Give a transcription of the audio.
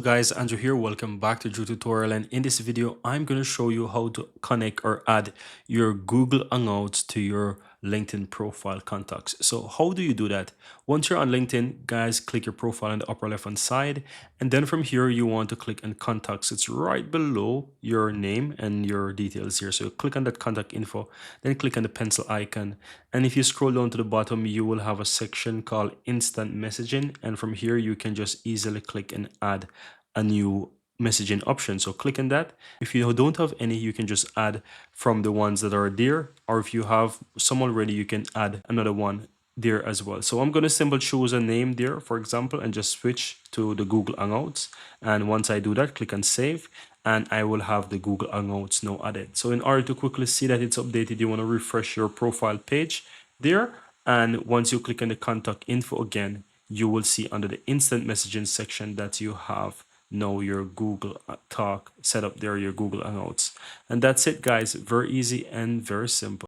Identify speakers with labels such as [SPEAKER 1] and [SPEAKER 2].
[SPEAKER 1] Guys, Andrew here. Welcome back to Drew Tutorial, and in this video I'm going to show you how to connect or add your Google Hangouts to your LinkedIn profile contacts. So how do you do that? Once you're on LinkedIn, guys, click your profile on the upper left hand side, and then from here you want to click on contacts. It's right below your name and your details here. So click on that contact info, then click on the pencil icon, and if you scroll down to the bottom you will have a section called instant messaging, and from here you can just easily click and add a new messaging option. So click on that. If you don't have any, you can just add from the ones that are there, or if you have some already, you can add another one there as well. So I'm going to simply choose a name there, for example, and just switch to the Google Hangouts. And once I do that, click on save, and I will have the Google Hangouts now added. So in order to quickly see that it's updated, you want to refresh your profile page there. And once you click on the contact info again, you will see under the instant messaging section that you have know your Google Talk set up there, your Google Hangouts. And that's it, guys. Very easy and very simple.